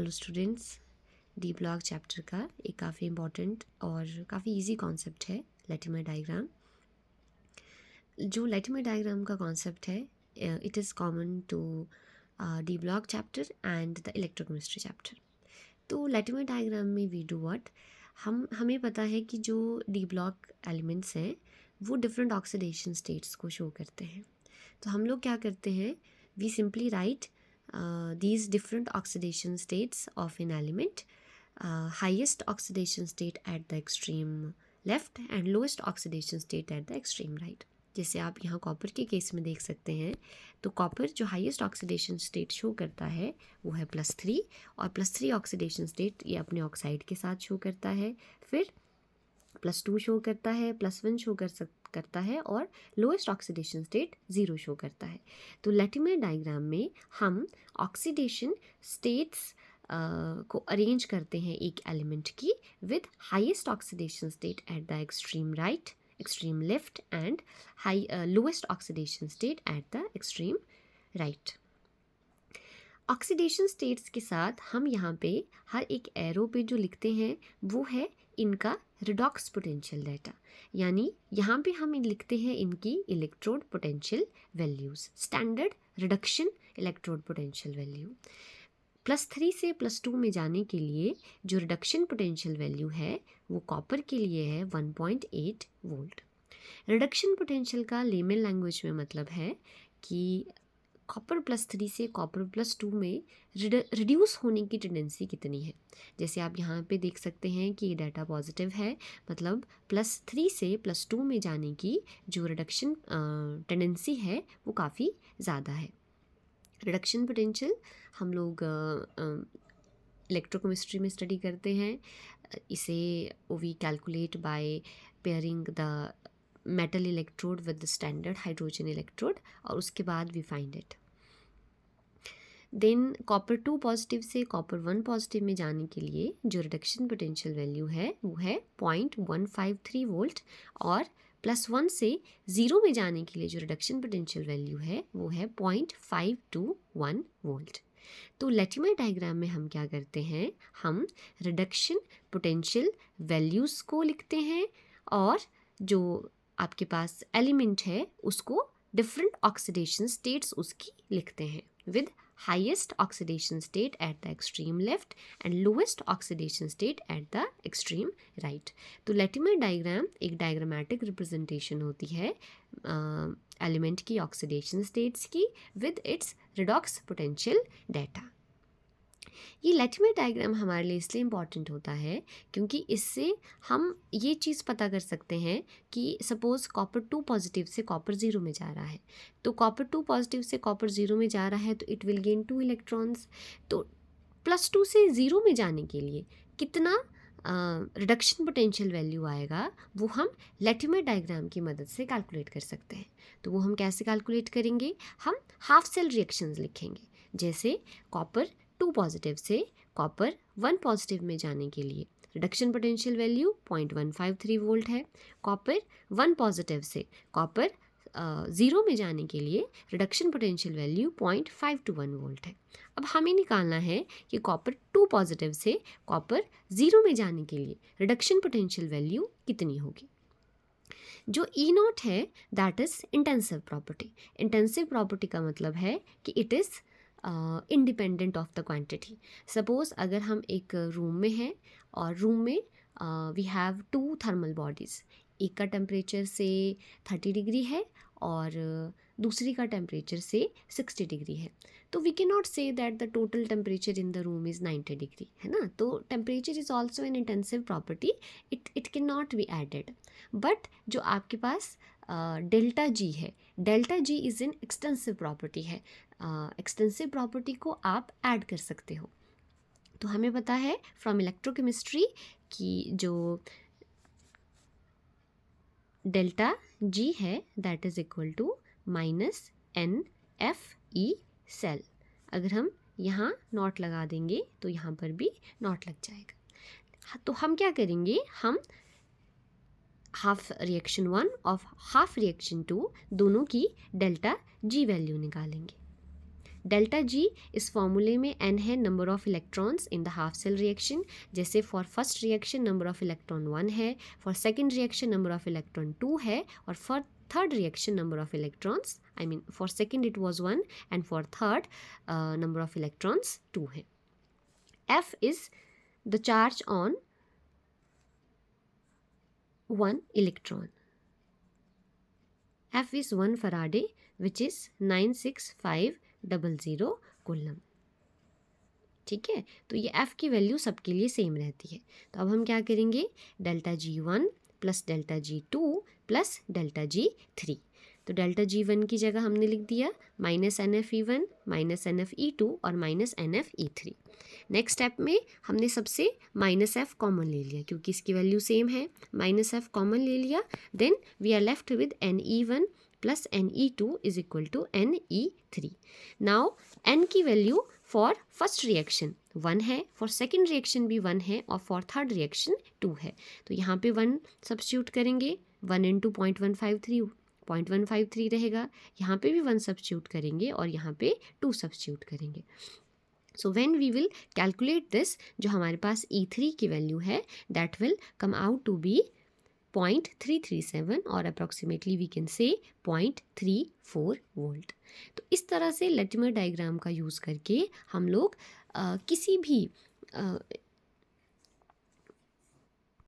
Hello students, D block chapter का एक काफ़ी इम्पॉर्टेंट और काफ़ी इजी कॉन्सेप्ट है लेटिमर डायग्राम। जो लेटिमर डायग्राम का कॉन्सेप्ट है it is common to D block chapter and the electrochemistry chapter. तो लेटिमर डायग्राम में वी डू व्हाट, हमें पता है कि जो डी ब्लॉक एलिमेंट्स हैं वो डिफरेंट ऑक्सीडेशन स्टेट्स को शो करते हैं। तो हम लोग क्या करते हैं, we simply write these different oxidation states of an element, highest oxidation state at the extreme left and lowest oxidation state at the extreme right। जैसे आप यहाँ कॉपर के केस में देख सकते हैं, तो कॉपर जो हाईएस्ट ऑक्सीडेशन स्टेट शो करता है वो है +3, और +3 ऑक्सीडेशन स्टेट ये अपने ऑक्साइड के साथ शो करता है, फिर +2 शो करता है, +1 शो करता है, और लोएस्ट ऑक्सीडेशन स्टेट 0 शो करता है। तो लेटिमर डायग्राम में हम ऑक्सीडेशन स्टेट्स को अरेंज करते हैं एक एलिमेंट की with highest oxidation state at the extreme right, extreme left and lowest oxidation state at the extreme right. Oxidation states के साथ हम यहाँ पे हर एक एरो पे जो लिखते हैं वो है इनका रिडॉक्स पोटेंशियल डाटा, यानी यहाँ पे हम लिखते हैं इनकी electrode potential values, standard reduction electrode potential value. +3 से +2 में जाने के लिए जो रिडक्शन पोटेंशियल वैल्यू है वो कॉपर के लिए है 1.8 वोल्ट। रिडक्शन पोटेंशियल का लेमन लैंग्वेज में मतलब है कि कॉपर +3 से कॉपर +2 में रिड्यूस होने की टेंडेंसी कितनी है। जैसे आप यहाँ पे देख सकते हैं कि ये डाटा पॉजिटिव है, मतलब +3 से +2 में जाने की जो रिडक्शन टेंडेंसी है वो काफ़ी ज़्यादा है। रिडक्शन पोटेंशियल हम लोग इलेक्ट्रोकेमिस्ट्री में स्टडी करते हैं। इसे we calculate by pairing the metal electrode with the standard hydrogen electrode, और उसके बाद we find it. Then copper 2 positive से कॉपर 1 पॉजिटिव में जाने के लिए जो रिडक्शन पोटेंशियल वैल्यू है वो है 0.153 वोल्ट, और +1 से 0 में जाने के लिए जो रिडक्शन पोटेंशियल वैल्यू है वो है 0.521 वोल्ट। तो लेटिमर डायग्राम में हम क्या करते हैं, हम रिडक्शन पोटेंशियल वैल्यूज़ को लिखते हैं और जो आपके पास एलिमेंट है उसको डिफरेंट ऑक्सीडेशन स्टेट्स उसकी लिखते हैं with highest oxidation state at the extreme left and lowest oxidation state at the extreme right. तो लेटिमर डायग्राम एक डायग्रामेटिक रिप्रेजेंटेशन होती है एलिमेंट की ऑक्सीडेशन स्टेट्स की with its redox potential data. ये लेटिमर डायग्राम हमारे लिए इसलिए इम्पॉर्टेंट होता है क्योंकि इससे हम ये चीज़ पता कर सकते हैं कि सपोज़ कॉपर 2 पॉजिटिव से कॉपर 0 में जा रहा है, तो कॉपर 2 पॉजिटिव से कॉपर 0 में जा रहा है तो इट विल गेन 2 इलेक्ट्रॉन्स। तो +2 से 0 में जाने के लिए कितना रिडक्शन पोटेंशियल वैल्यू आएगा वो हम लेटिमर डायग्राम की मदद से कैलकुलेट कर सकते हैं। तो वो हम कैसे कैलकुलेट करेंगे, हम हाफ सेल रिएक्शंस लिखेंगे। जैसे कॉपर 2 पॉजिटिव से कॉपर 1 पॉजिटिव में जाने के लिए रिडक्शन पोटेंशियल वैल्यू 0.153 वोल्ट है, कॉपर 1 पॉजिटिव से कॉपर 0 में जाने के लिए रिडक्शन पोटेंशियल वैल्यू 0.521 वोल्ट है। अब हमें निकालना है कि कॉपर 2 पॉजिटिव से कॉपर 0 में जाने के लिए रिडक्शन पोटेंशियल वैल्यू कितनी होगी। जो E0 है that is intensive property. Intensive property का मतलब है कि it is independent of the quantity. Suppose अगर हम एक रूम में हैं और रूम में वी हैव 2 थर्मल बॉडीज़, एक का टेम्परेचर से 30 डिग्री है और दूसरी का टेम्परेचर से 60 डिग्री है, तो we can not say that the total temperature in the room is 90 degree, है ना। तो temperature is also an intensive property, it can not be added. But जो आपके पास डेल्टा जी है, delta G is an extensive property है। Extensive property को आप ऐड कर सकते हो। तो हमें पता है फ्रॉम इलेक्ट्रोकेमिस्ट्री कि जो डेल्टा जी है that is equal to -NFE cell. अगर हम यहाँ नॉट लगा देंगे तो यहाँ पर भी नॉट लग जाएगा। तो हम क्या करेंगे, हम हाफ रिएक्शन 1 और हाफ रिएक्शन 2 दोनों की डेल्टा जी वैल्यू निकालेंगे। डेल्टा जी इस फॉर्मूले में n है number of electrons in the half cell reaction, जैसे for first reaction number of electron 1 है, for second reaction number of electron 2 है, और for third reaction number of electrons, I mean for second it was 1 and for third number of electrons 2 है. F is the charge on one electron. F is 1 Faraday, which is 96500 coulomb. ठीक है, तो ये F की value सबके लिए same रहती है. तो अब हम क्या करेंगे, delta G1 plus delta G2 plus delta G3. तो डेल्टा G1 की जगह हमने लिख दिया -NFE1 -NFE2 और -NFE3. नेक्स्ट स्टेप में हमने सबसे -F कॉमन ले लिया क्योंकि इसकी वैल्यू सेम है. -F कॉमन ले लिया, then we are left with NE1 plus NE2 is equal to NE3. Now N की वैल्यू फॉर फर्स्ट रिएक्शन 1 है, फॉर सेकेंड रिएक्शन भी 1 है और फॉर थर्ड रिएक्शन 2 है. तो यहाँ पे 1 सब्स्टिट्यूट करेंगे, 1 इंटू 0.153 रहेगा. यहाँ पे भी 1 सब्स्टिट्यूट करेंगे और यहाँ पे 2 सब्स्टिट्यूट करेंगे. So when we will calculate this, जो हमारे पास E3 की वैल्यू है that will come out to be 0.337 और approximately we can say 0.34 volt. तो इस तरह से लेटिमर डायग्राम का यूज़ करके हम लोग किसी भी